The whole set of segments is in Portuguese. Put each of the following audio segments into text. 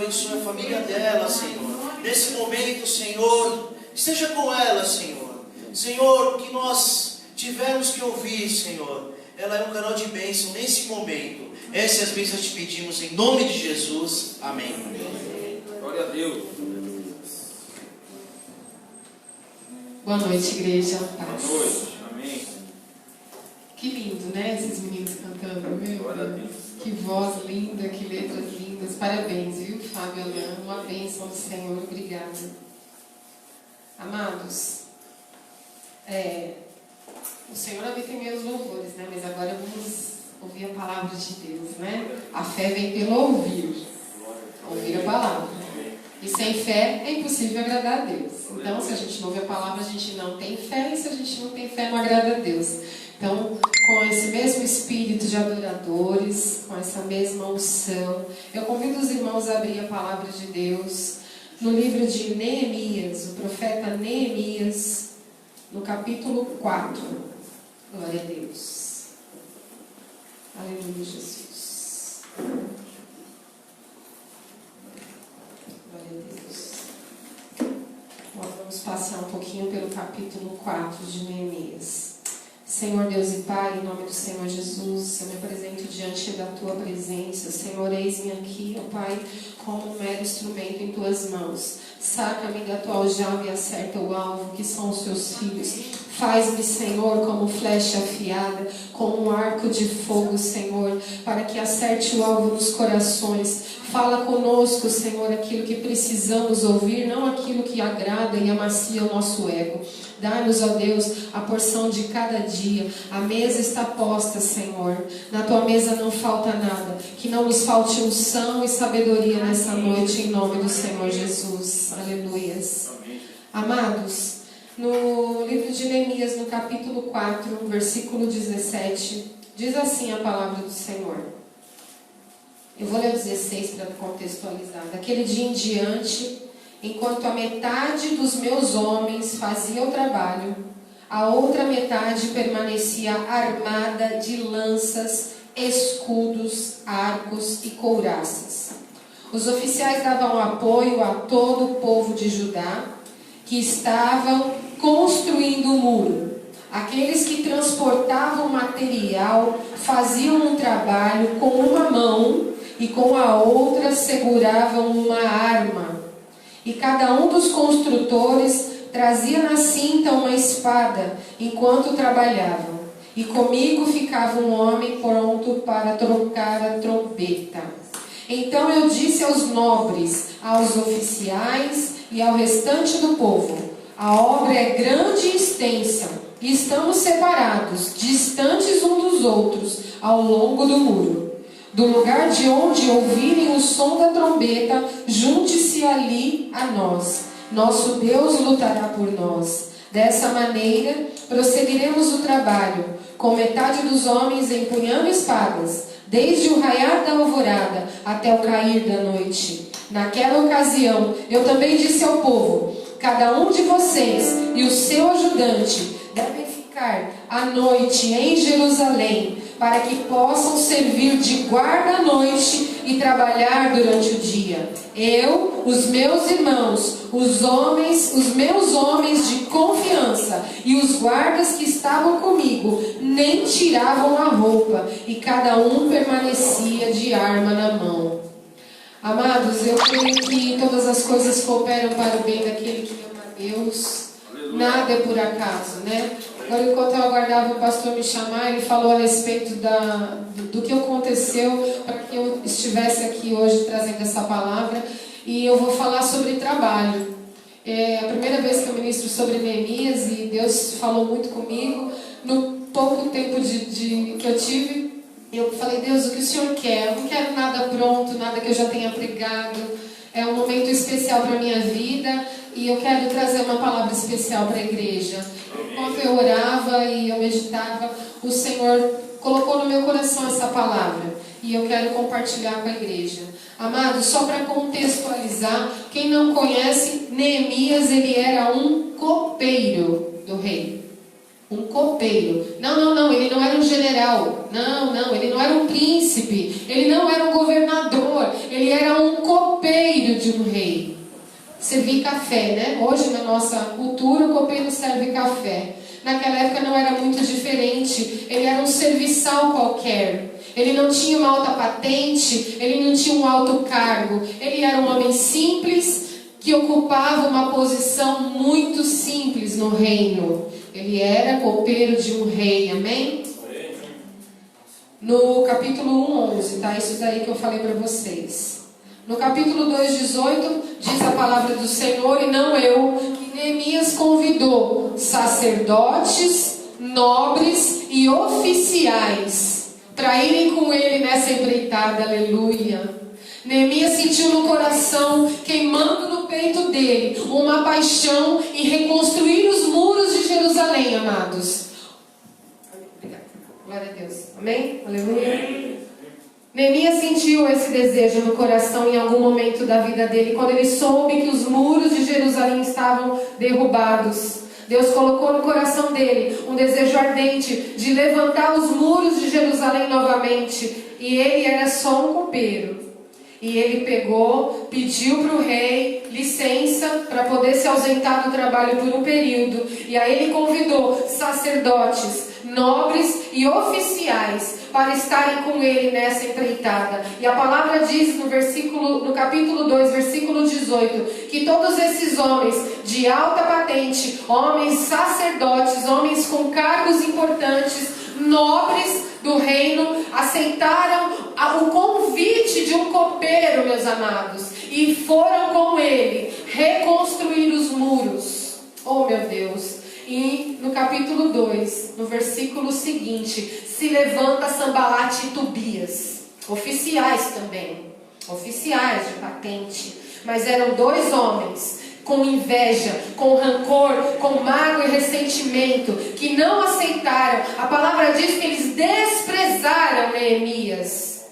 Abençoe a família dela, Senhor. Nesse momento, Senhor, esteja com ela, Senhor. Senhor, que nós tivemos que ouvir, Senhor. Ela é um canal de bênção nesse momento. Essas bênçãos te pedimos em nome de Jesus. Amém. Glória a Deus. Boa noite, igreja. Paz. Boa noite. Amém. Que lindo, né? Esses meninos cantando, meu Glória a Deus. Deus. Que voz linda, que letras lindas. Parabéns, viu, Fábio Alain? Uma bênção do Senhor. Obrigada. Amados, o Senhor habita em meus louvores, né? Mas agora vamos ouvir a palavra de Deus, né? A fé vem pelo ouvir. Ouvir a palavra. E sem fé é impossível agradar a Deus. Então, se a gente não ouve a palavra, a gente não tem fé. E se a gente não tem fé, não agrada a Deus. Então, com esse mesmo espírito de adoradores, com essa mesma unção, eu convido os irmãos a abrir a palavra de Deus no livro de Neemias, o profeta Neemias, no capítulo 4. Glória a Deus. Aleluia, Jesus. Glória a Deus. Nós vamos passar um pouquinho pelo capítulo 4 de Neemias. Senhor Deus e Pai, em nome do Senhor Jesus, eu me apresento diante da Tua presença. Senhor, eis-me aqui, ó Pai, como um mero instrumento em Tuas mãos. Saca-me da Tua aljava e acerta o alvo, que são os Teus filhos. Faz-me, Senhor, como flecha afiada, como um arco de fogo, Senhor, para que acerte o alvo nos corações. Fala conosco, Senhor, aquilo que precisamos ouvir, não aquilo que agrada e amacia o nosso ego. Dá-nos, ó Deus, a porção de cada dia. A mesa está posta, Senhor. Na Tua mesa não falta nada. Que não nos falte unção e sabedoria nessa noite, em nome do Senhor Jesus. Aleluias. Amados, no livro de Neemias, no capítulo 4, versículo 17, diz assim a palavra do Senhor. Eu vou ler o 16 para contextualizar. Daquele dia em diante, enquanto a metade dos meus homens fazia o trabalho, a outra metade permanecia armada de lanças, escudos, arcos e couraças. Os oficiais davam apoio a todo o povo de Judá, que estavam construindo o muro. Aqueles que transportavam material faziam um trabalho com uma mão e com a outra seguravam uma arma. E cada um dos construtores trazia na cinta uma espada enquanto trabalhavam. E comigo ficava um homem pronto para tocar a trombeta. Então eu disse aos nobres, aos oficiais e ao restante do povo: a obra é grande e extensa, e estamos separados, distantes uns dos outros, ao longo do muro. Do lugar de onde ouvirem o som da trombeta, junte-se ali a nós. Nosso Deus lutará por nós. Dessa maneira, prosseguiremos o trabalho, com metade dos homens empunhando espadas, desde o raiar da alvorada até o cair da noite. Naquela ocasião, eu também disse ao povo: cada um de vocês e o seu ajudante devem ficar à noite em Jerusalém, para que possam servir de guarda à noite e trabalhar durante o dia. Eu, os meus irmãos, os meus homens de confiança e os guardas que estavam comigo nem tiravam a roupa, e cada um permanecia de arma na mão. Amados, eu creio que todas as coisas cooperam para o bem daquele que ama a Deus. Nada é por acaso, né? Agora, enquanto eu aguardava o pastor me chamar, ele falou a respeito do que aconteceu para que eu estivesse aqui hoje trazendo essa palavra. E eu vou falar sobre trabalho. É a primeira vez que eu ministro sobre Neemias e Deus falou muito comigo. No pouco tempo que eu tive, eu falei: Deus, o que o Senhor quer? Eu não quero nada pronto, nada que eu já tenha pregado. É um momento especial para a minha vida e eu quero trazer uma palavra especial para a igreja. Enquanto eu orava e eu meditava, o Senhor colocou no meu coração essa palavra e eu quero compartilhar com a igreja. Amados, só para contextualizar, quem não conhece, Neemias, ele era um copeiro do rei. Um copeiro. Não, ele não era um general. Não, ele não era um príncipe. Ele não era um governador. Ele era um copeiro de um rei. Servir café, né? Hoje, na nossa cultura, o copeiro serve café. Naquela época não era muito diferente. Ele era um serviçal qualquer. Ele não tinha uma alta patente. Ele não tinha um alto cargo. Ele era um homem simples que ocupava uma posição muito simples no reino. Ele era copeiro de um rei, amém? No capítulo 1:11, tá? Isso daí que eu falei para vocês. No capítulo 2:18, diz a palavra do Senhor, e não eu, que Neemias convidou sacerdotes, nobres e oficiais para irem com ele nessa empreitada, aleluia. Neemias sentiu no coração, queimando no peito dele, uma paixão em reconstruir os muros de Jerusalém, amados. Obrigada. Glória a Deus. Amém? Aleluia. Neemias sentiu esse desejo no coração em algum momento da vida dele, quando ele soube que os muros de Jerusalém estavam derrubados. Deus colocou no coração dele um desejo ardente de levantar os muros de Jerusalém novamente. E ele era só um copeiro. E ele pegou, pediu para o rei licença para poder se ausentar do trabalho por um período. E aí ele convidou sacerdotes, nobres e oficiais para estarem com ele nessa empreitada. E a palavra diz no capítulo 2, versículo 18, que todos esses homens de alta patente, homens sacerdotes, homens com cargos importantes, nobres do reino, aceitaram o convite de um copeiro, meus amados, e foram com ele reconstruir os muros. Oh, meu Deus! E no capítulo 2, no versículo seguinte, se levanta Sambalate e Tobias, oficiais também, oficiais de patente, mas eram dois homens com inveja, com rancor, com mágoa e ressentimento, que não aceitaram. A palavra diz que eles desprezaram Neemias,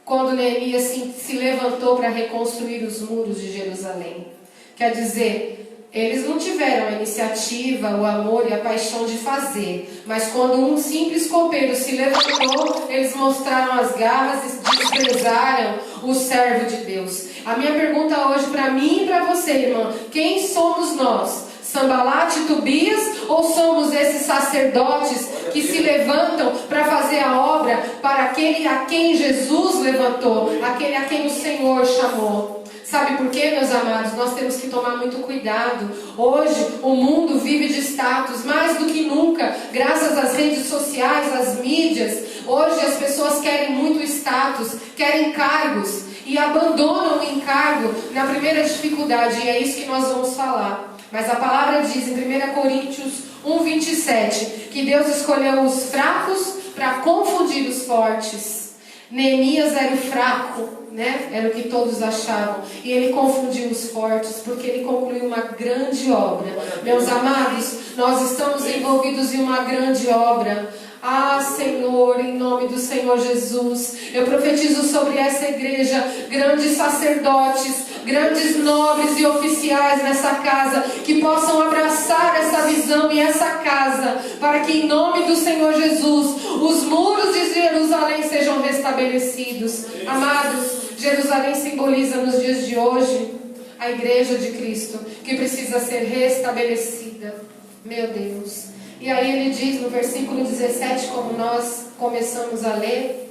quando Neemias se levantou para reconstruir os muros de Jerusalém. Quer dizer, eles não tiveram a iniciativa, o amor e a paixão de fazer, mas quando um simples copeiro se levantou, eles mostraram as garras e desprezaram o servo de Deus. A minha pergunta hoje para mim e para você, irmã: quem somos nós? Sambalate e Tobias, ou somos esses sacerdotes que se levantam para fazer a obra para aquele a quem Jesus levantou, aquele a quem o Senhor chamou? Sabe por quê, meus amados? Nós temos que tomar muito cuidado. Hoje o mundo vive de status, mais do que nunca, graças às redes sociais, às mídias. Hoje as pessoas querem muito status, querem cargos e abandonam o encargo na primeira dificuldade, e é isso que nós vamos falar. Mas a palavra diz em 1 Coríntios 1:27 que Deus escolheu os fracos para confundir os fortes. Neemias era o fraco, né? Era o que todos achavam, e ele confundiu os fortes, porque ele concluiu uma grande obra. Meus amados, nós estamos envolvidos em uma grande obra. Ah, Senhor, em nome do Senhor Jesus, eu profetizo sobre essa igreja grandes sacerdotes, grandes nobres e oficiais nessa casa, que possam abraçar essa visão e essa casa, para que em nome do Senhor Jesus os muros de Jerusalém sejam restabelecidos. Amados, Jerusalém simboliza nos dias de hoje a igreja de Cristo, que precisa ser restabelecida. Meu Deus. E aí ele diz no versículo 17, como nós começamos a ler,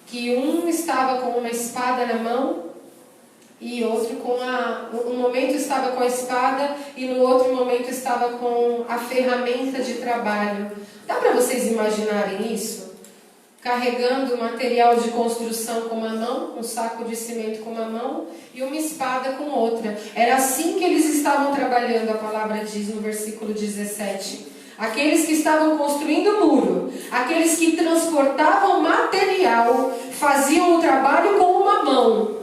que um estava com uma espada na mão e outro um momento estava com a espada e no outro momento estava com a ferramenta de trabalho. Dá para vocês imaginarem isso? Carregando material de construção com uma mão, um saco de cimento com uma mão e uma espada com outra. Era assim que eles estavam trabalhando, a palavra diz no versículo 17. Aqueles que estavam construindo o muro, aqueles que transportavam material, faziam o trabalho com uma mão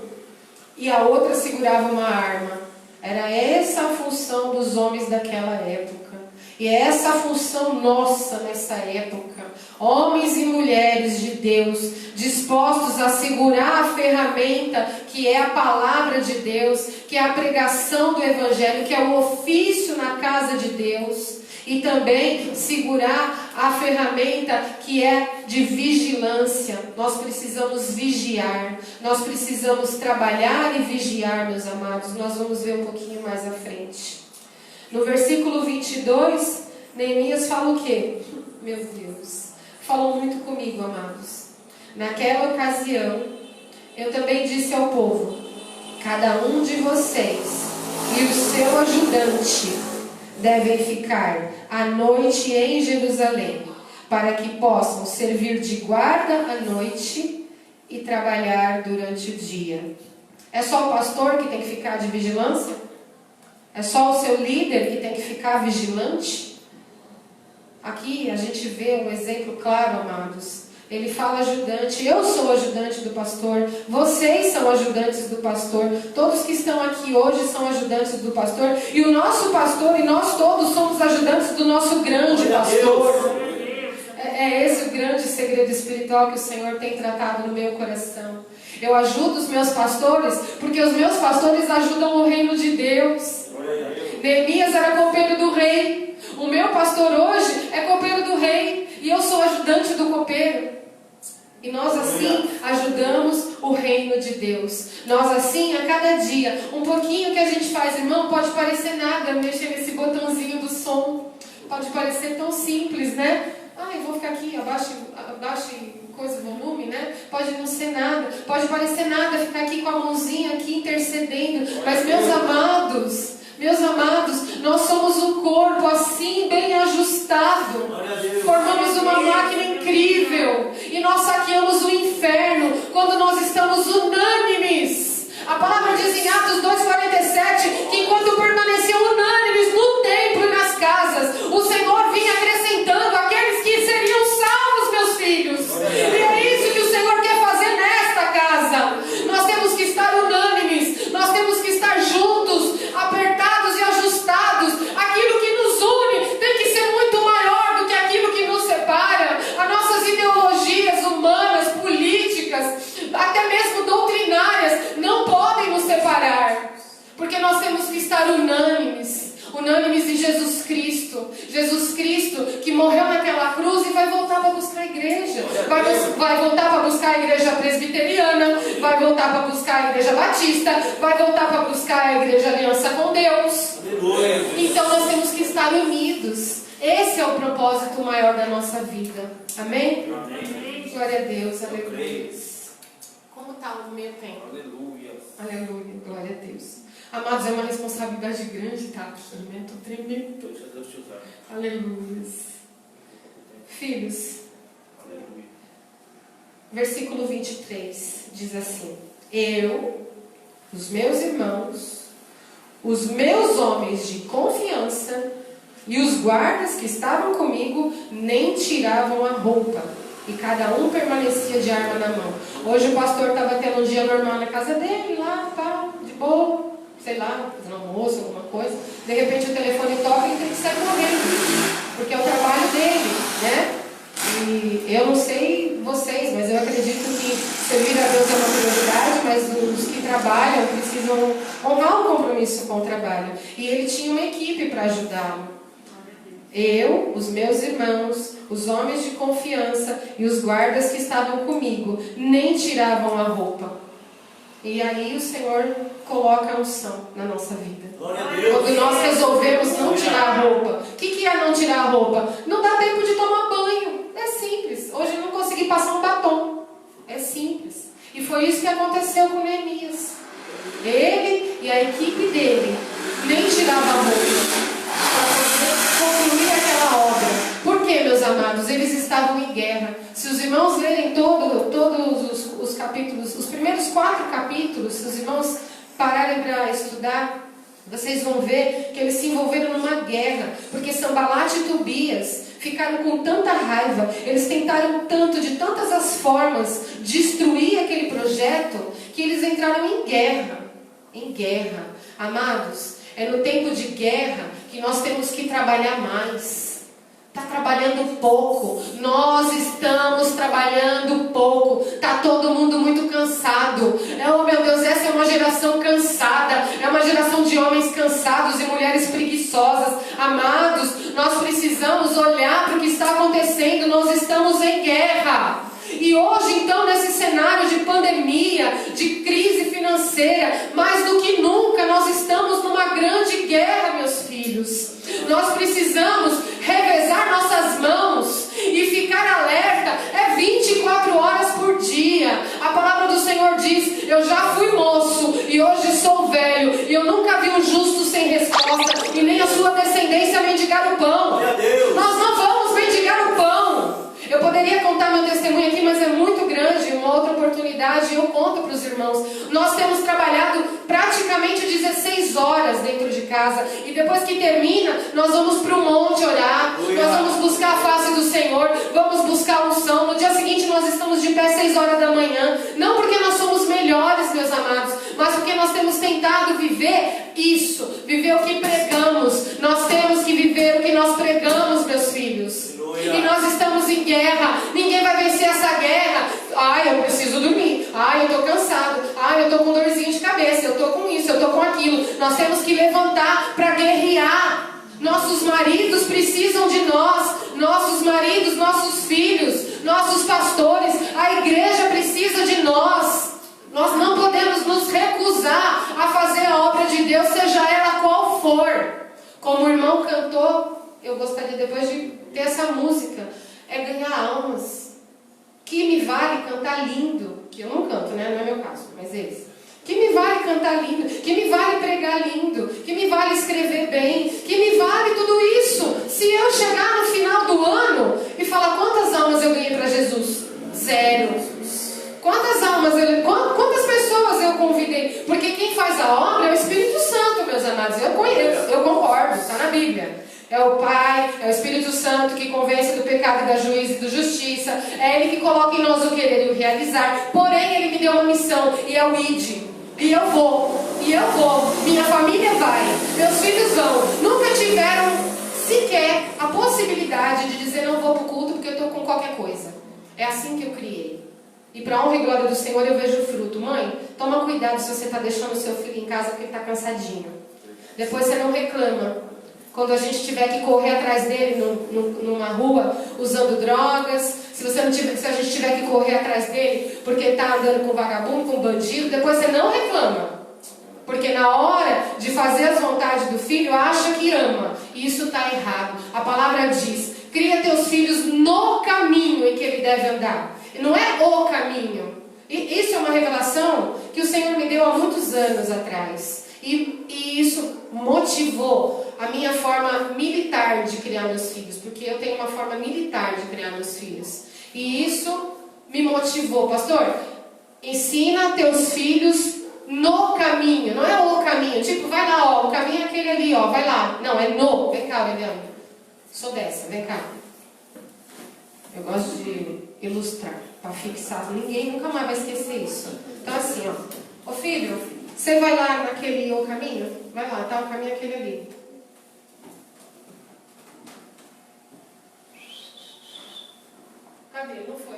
e a outra segurava uma arma. Era essa a função dos homens daquela época. E é essa a função nossa nessa época. Homens e mulheres de Deus, dispostos a segurar a ferramenta que é a palavra de Deus, que é a pregação do Evangelho, que é o ofício na casa de Deus. E também segurar a ferramenta que é de vigilância. Nós precisamos vigiar. Nós precisamos trabalhar e vigiar, meus amados. Nós vamos ver um pouquinho mais à frente. No versículo 22, Neemias fala o quê? Meu Deus, falou muito comigo, amados. Naquela ocasião, eu também disse ao povo: cada um de vocês e o seu ajudante devem ficar à noite em Jerusalém, para que possam servir de guarda à noite e trabalhar durante o dia. É só o pastor que tem que ficar de vigilância? É só o seu líder que tem que ficar vigilante? Aqui a gente vê um exemplo claro, amados. Ele fala ajudante, eu sou ajudante do pastor, vocês são ajudantes do pastor, todos que estão aqui hoje são ajudantes do pastor, e o nosso pastor e nós todos somos ajudantes do nosso grande pastor. É esse o grande segredo espiritual que o Senhor tem tratado no meu coração. Eu ajudo os meus pastores, porque os meus pastores ajudam o reino de Deus. Neemias era copeiro do rei. O meu pastor hoje é copeiro do rei, e eu sou ajudante do copeiro. E nós assim ajudamos o reino de Deus. Nós assim, a cada dia, um pouquinho que a gente faz, irmão, pode parecer nada, mexer nesse botãozinho do som. Pode parecer tão simples, né? Eu vou ficar aqui, abaixe coisa, volume, né? Pode não ser nada, pode parecer nada ficar aqui com a mãozinha aqui intercedendo. Mas meus amados, nós somos um corpo assim bem ajustado. Formamos uma máquina incrível. E nós saqueamos o inferno quando nós estamos unânimes. A palavra diz em Atos 2,47 que enquanto permaneciam unânimes no templo e nas casas, o Senhor vinha acrescentando aqueles que seriam salvos, meus filhos. E é isso que o Senhor quer fazer nesta casa. Nós temos que estar unânimes, nós temos que estar juntos, apertados e ajustados. Aquilo que nos une tem que ser muito maior do que aquilo que nos separa. As nossas ideologias humanas, políticas, até mesmo doutrinárias, não podem nos separar, porque nós temos que estar unânimes em Jesus Cristo. Jesus Cristo que morreu naquela cruz e vai voltar para buscar a igreja. Vai voltar para buscar a igreja presbiteriana, vai voltar para buscar a igreja batista, vai voltar para buscar a igreja aliança com Deus. Então nós temos que estar unidos. Esse é o propósito maior da nossa vida. Amém? Amém. Glória a Deus, aleluia. Como está o meu tempo? Aleluia. Aleluia, glória a Deus. Amados, é uma responsabilidade grande estar aqui, né? Estou tremendo. Deixa Deus te usar. Aleluia. Filhos, Aleluia. versículo 23 diz assim: eu, os meus irmãos, os meus homens de confiança e os guardas que estavam comigo nem tiravam a roupa, e cada um permanecia de arma na mão. Hoje o pastor estava tendo um dia normal na casa dele, lá, pá, de boa, sei lá, fazendo almoço, alguma coisa. De repente o telefone toca e ele tem que sair correndo, porque é o trabalho dele, né? E eu não sei vocês, mas eu acredito que servir a Deus é uma prioridade, mas os que trabalham precisam honrar o compromisso com o trabalho. E ele tinha uma equipe para ajudá-lo. Eu, os meus irmãos, os homens de confiança e os guardas que estavam comigo nem tiravam a roupa. E aí o Senhor coloca a unção na nossa vida. Quando nós resolvemos não tirar a roupa. O que é não tirar a roupa? Não dá tempo de tomar banho. É simples. Hoje eu não consegui passar um batom. É simples. E foi isso que aconteceu com Neemias. Ele e a equipe dele nem tiravam a roupa para concluir aquela obra. Por quê, meus amados? Eles estavam em guerra. Se os irmãos lerem todos os capítulos, os primeiros 4 capítulos, se os irmãos pararem para estudar, vocês vão ver que eles se envolveram numa guerra, porque Sanbalat e Tobias ficaram com tanta raiva, eles tentaram tanto, de tantas as formas, destruir aquele projeto, que eles entraram em guerra. Em guerra. Amados, é no tempo de guerra que nós temos que trabalhar mais. Está trabalhando pouco. Nós estamos trabalhando pouco. Está todo mundo muito cansado. Oh meu Deus, essa é uma geração cansada. É uma geração de homens cansados e mulheres preguiçosas. Amados, nós precisamos olhar para o que está acontecendo. Nós estamos em guerra. E hoje, então, nesse cenário de pandemia, de crise financeira, mais do que nunca, nós estamos numa grande guerra, meus filhos. Nós precisamos revezar nossas mãos e ficar alerta. É 24 horas por dia. A palavra do Senhor diz: eu já fui moço e hoje sou velho, e eu nunca vi um justo sem resposta, e nem a sua descendência mendigar o pão. Nós não vamos mendigar o pão. Eu poderia contar meu testemunho aqui, mas é muito grande. Uma outra oportunidade eu conto para os irmãos. Nós temos trabalhado praticamente 16 horas dentro de casa, e depois que termina, nós vamos para o monte orar. Nós vamos buscar a face do Senhor, vamos buscar a unção. No dia seguinte nós estamos de pé 6 horas da manhã. Não porque nós somos melhores, meus amados, mas porque nós temos tentado viver isso, viver o que pregamos. Nós temos que viver o que nós pregamos, meus filhos. E nós estamos em guerra. Ninguém vai vencer essa guerra. Ai, eu preciso dormir. Ai, eu estou cansado. Ai, eu estou com dorzinha de cabeça. Eu estou com isso, eu estou com aquilo. Nós temos que levantar para guerrear. Nossos maridos precisam de nós. Nossos maridos, nossos filhos, nossos pastores. A igreja precisa de nós. Nós não podemos nos recusar a fazer a obra de Deus, seja ela qual for. Como o irmão cantou, eu gostaria depois de ter essa música. É ganhar almas. Que me vale cantar lindo. Que eu não canto, né? Não é meu caso, mas eles. Que me vale cantar lindo. Que me vale pregar lindo. Que me vale escrever bem. Que me vale tudo isso. Se eu chegar no final do ano e falar quantas almas eu ganhei para Jesus? 0. Quantas almas quantas pessoas eu convidei? Porque quem faz a obra é o Espírito Santo, meus amados. Eu conheço, eu concordo, está na Bíblia. É o Pai, é o Espírito Santo que convence do pecado e da juíza e da justiça. É Ele que coloca em nós o querer e o realizar. Porém, Ele me deu uma missão, e é o ID. E eu vou, minha família vai, meus filhos vão. Nunca tiveram sequer a possibilidade de dizer: não vou para o culto porque eu estou com qualquer coisa. É assim que eu criei. E para a honra e glória do Senhor eu vejo o fruto. Mãe, toma cuidado se você está deixando o seu filho em casa porque ele está cansadinho. Depois você não reclama quando a gente tiver que correr atrás dele numa rua usando drogas. Se a gente tiver que correr atrás dele porque está andando com vagabundo, com bandido, depois você não reclama. Porque na hora de fazer as vontades do filho, acha que ama. E isso está errado. A palavra diz: cria teus filhos no caminho em que ele deve andar. Não é o caminho. E isso é uma revelação que o Senhor me deu há muitos anos atrás. E isso motivou a minha forma militar de criar meus filhos. Porque eu tenho uma forma militar de criar meus filhos. E isso me motivou. Pastor, ensina teus filhos no caminho. Não é o caminho. Tipo, vai lá, ó, o caminho é aquele ali, ó, vai lá. Não, é no. Vem cá, Aureliano. Sou dessa, vem cá. Eu gosto de ilustrar, para fixar. Ninguém nunca mais vai esquecer isso. Então assim, ó. Ô filho, você vai lá naquele o caminho? Vai lá, tá? O caminho é aquele ali. Cadê? Não foi.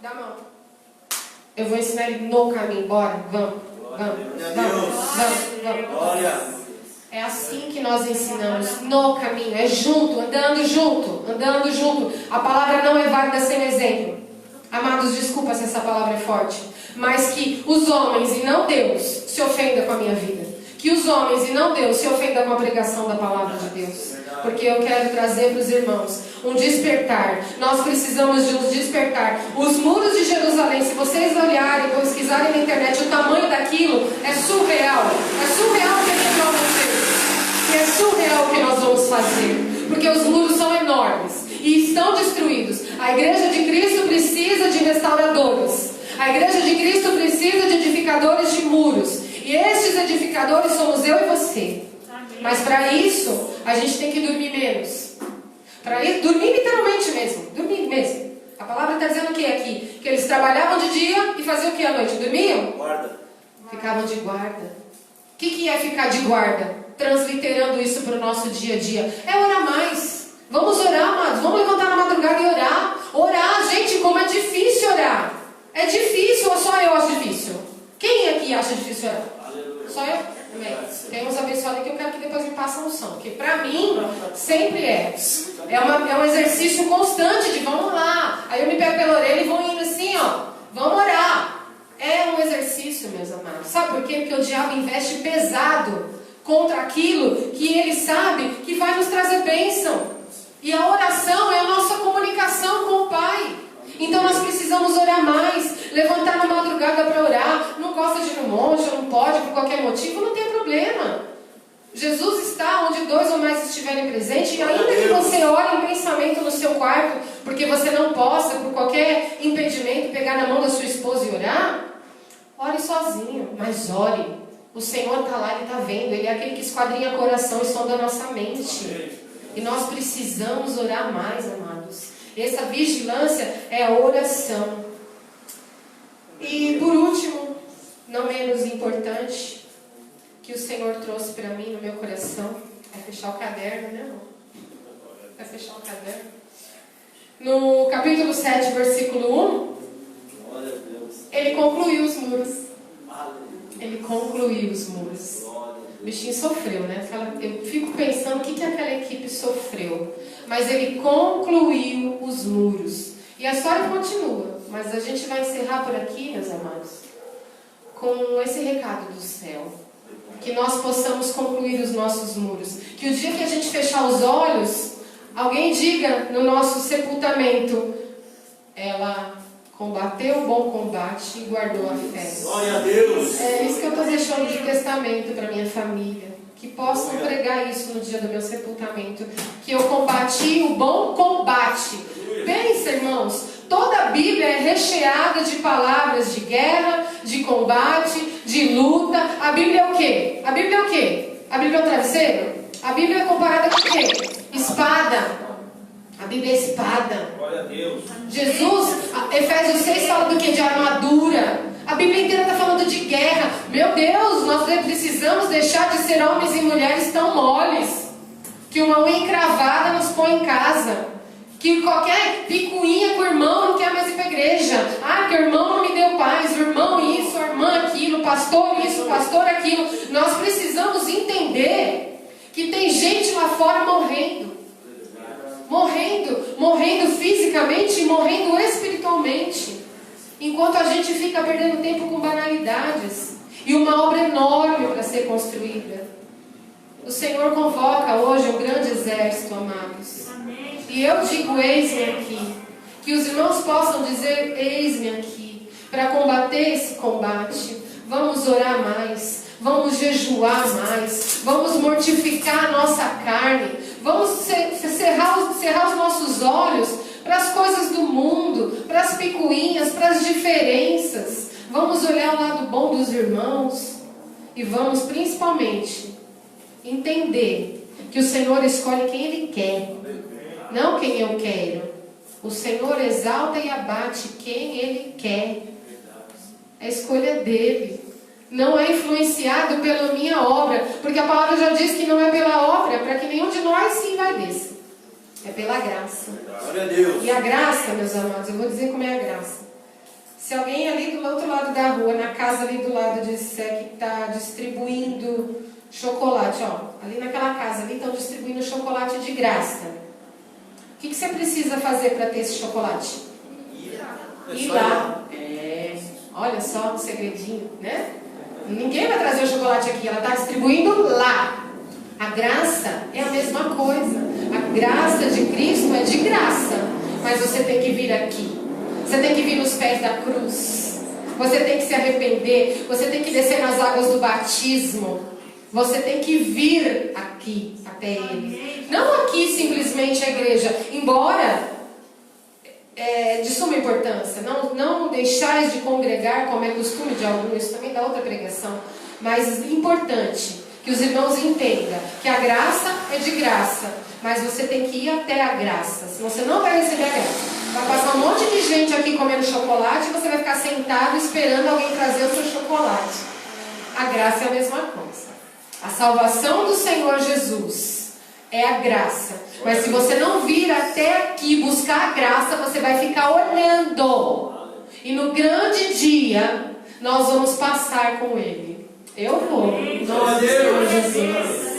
Dá a mão. Eu vou ensinar ele no caminho. Bora, vamos. Vamos. É assim que nós ensinamos, no caminho, é junto, andando junto. A palavra não é válida sem exemplo. Amados, desculpa se essa palavra é forte, mas que os homens e não Deus se ofendam com a minha vida. Que os homens e não Deus se ofendam com a pregação da palavra de Deus. Porque eu quero trazer para os irmãos um despertar. Nós precisamos de um despertar. Os muros de Jerusalém, se vocês olharem, pesquisarem na internet, o tamanho daquilo é surreal. É surreal o que a gente vai fazer. E é surreal o que nós vamos fazer. Porque os muros são enormes e estão destruídos. A igreja de Cristo precisa de restauradores. A igreja de Cristo precisa de edificadores de muros. E estes edificadores somos eu e você. Mas para isso, a gente tem que dormir menos. Para isso, dormir literalmente mesmo. Dormir mesmo. A palavra está dizendo o que aqui? Que eles trabalhavam de dia e faziam o que à noite? Dormiam? Guarda. Ficavam de guarda. O que é ficar de guarda? Transliterando isso para o nosso dia a dia. É orar mais. Vamos orar, amados. Vamos levantar na madrugada e orar. Orar, gente, como é difícil orar. É difícil ou só eu acho difícil? Quem aqui acha difícil orar? Aleluia. Só eu? Amém. Tem uns abençoados aqui, eu quero que depois me passem a unção. Porque pra mim, sempre é. É um exercício constante de vamos lá. Aí eu me pego pela orelha e vou indo assim, ó. Vamos orar. É um exercício, meus amados. Sabe por quê? Porque o diabo investe pesado contra aquilo que ele sabe que vai nos trazer bênção. E a oração é a nossa comunicação com o Pai. Então nós precisamos orar mais, levantar na madrugada para orar. Não gosta de ir no monte, não pode por qualquer motivo, não tem problema. Jesus está onde 2 ou mais estiverem presentes. E ainda que você ore em pensamento no seu quarto, porque você não possa, por qualquer impedimento, pegar na mão da sua esposa e orar, ore sozinho, mas ore. O Senhor está lá, Ele está vendo. Ele é aquele que esquadrinha o coração e sonda a nossa mente. E nós precisamos orar mais, amados. Essa vigilância é a oração. E por último, não menos importante, que o Senhor trouxe para mim no meu coração, é fechar o caderno, né, irmão? É fechar o caderno. No capítulo 7, versículo 1, ele concluiu os muros. Ele concluiu os muros. O bichinho sofreu, né? Eu fico pensando o que aquela equipe sofreu. Mas ele concluiu os muros. E a história continua. Mas a gente vai encerrar por aqui, meus amados, com esse recado do céu. Que nós possamos concluir os nossos muros. Que o dia que a gente fechar os olhos, alguém diga no nosso sepultamento: ela combateu o bom combate e guardou a fé. Glória a Deus. É isso que eu estou deixando de testamento para minha família. Que possam pregar isso no dia do meu sepultamento. Que eu combati o bom combate. Pensa, irmãos, toda a Bíblia é recheada de palavras de guerra, de combate, de luta. A Bíblia é o quê? A Bíblia é o quê? A Bíblia é o travesseiro? A Bíblia é comparada com o quê? Espada. A Bíblia é espada. Glória a Deus. Jesus, Efésios 6 fala do que? De armadura. A Bíblia inteira está falando de guerra. Meu Deus, nós precisamos deixar de ser homens e mulheres tão moles que uma unha encravada nos põe em casa. Que qualquer picuinha com o irmão não quer mais ir para a igreja. Ah, que o irmão não me deu paz, o irmão isso, a irmã aquilo, o pastor isso, o pastor aquilo. Nós precisamos entender que tem gente lá fora morrendo. Morrendo fisicamente e morrendo espiritualmente. Enquanto a gente fica perdendo tempo com banalidades. E uma obra enorme para ser construída. O Senhor convoca hoje um grande exército, amados. E eu digo, eis-me aqui. Que os irmãos possam dizer, eis-me aqui. Para combater esse combate. Vamos orar mais. Vamos jejuar mais. Vamos mortificar a nossa carne. Vamos cerrar os nossos olhos para as coisas do mundo, para as picuinhas, para as diferenças. Vamos olhar o lado bom dos irmãos. E vamos principalmente entender que o Senhor escolhe quem Ele quer, não quem eu quero. O Senhor exalta e abate quem Ele quer. É a escolha dEle. Não é influenciado pela minha obra, porque a palavra já diz que não é pela obra, para que nenhum de nós se envaideça. É pela graça. Glória a Deus. E a graça, meus amados, eu vou dizer como é a graça. Se alguém ali do outro lado da rua, na casa ali do lado, disser que está distribuindo chocolate, ó, ali naquela casa ali estão distribuindo chocolate de graça. O que você precisa fazer para ter esse chocolate? Ir lá. Olha só um segredinho, né? Ninguém vai trazer o chocolate aqui, ela está distribuindo lá. A graça é a mesma coisa. A graça de Cristo é de graça. Mas você tem que vir aqui. Você tem que vir nos pés da cruz. Você tem que se arrepender. Você tem que descer nas águas do batismo. Você tem que vir aqui até Ele. Não aqui simplesmente a igreja. Embora é de suma importância. Não deixais de congregar como é costume de alguns. Isso também dá outra pregação. Mas importante que os irmãos entendam que a graça é de graça. Mas você tem que ir até a graça. Senão você não vai receber a graça. Vai passar um monte de gente aqui comendo chocolate e você vai ficar sentado esperando alguém trazer o seu chocolate. A graça é a mesma coisa. A salvação do Senhor Jesus É a graça. Mas se você não vir até aqui buscar a graça, você vai ficar olhando. E no grande dia, nós vamos passar com Ele. Eu vou. Em nome do Senhor Jesus.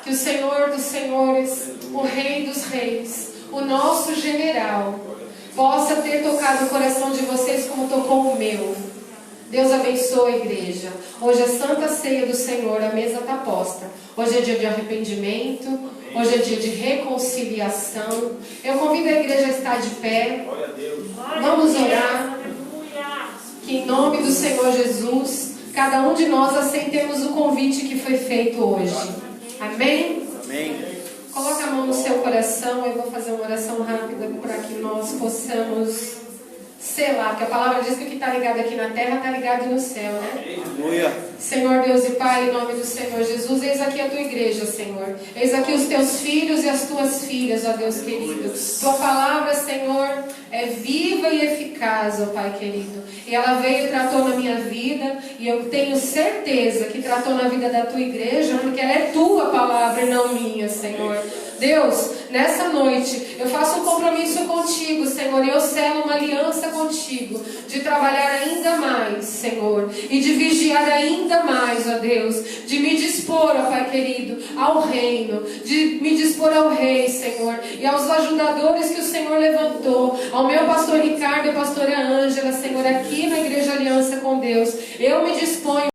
Que o Senhor dos Senhores, o Rei dos Reis, o nosso general, possa ter tocado o coração de vocês como tocou o meu. Deus abençoe a igreja. Hoje é Santa Ceia do Senhor, a mesa está posta. Hoje é dia de arrependimento, hoje é dia de reconciliação. Eu convido a igreja a estar de pé. Vamos orar. Que em nome do Senhor Jesus, cada um de nós aceitemos o convite que foi feito hoje. Amém? Amém. Coloca a mão no seu coração. Eu vou fazer uma oração rápida para que nós possamos selar, porque a palavra diz que o que está ligado aqui na terra está ligado no céu, né? Aleluia. Senhor Deus e Pai, em nome do Senhor Jesus, eis aqui a tua igreja, Senhor. Eis aqui os teus filhos e as tuas filhas, ó Deus querido. Tua palavra, Senhor, é viva e eficaz, ó Pai querido. E ela veio e tratou na minha vida, e eu tenho certeza que tratou na vida da tua igreja, porque ela é tua palavra e não minha, Senhor. Deus, nessa noite, eu faço um compromisso contigo, Senhor, e eu selo uma aliança contigo, de trabalhar ainda mais, Senhor, e de vigiar ainda mais, ó Deus, de me dispor, ó Pai querido, ao reino, de me dispor ao Rei, Senhor, e aos ajudadores que o Senhor levantou, ao meu pastor Ricardo e pastora Ângela, Senhor, aqui na Igreja Aliança com Deus, eu me disponho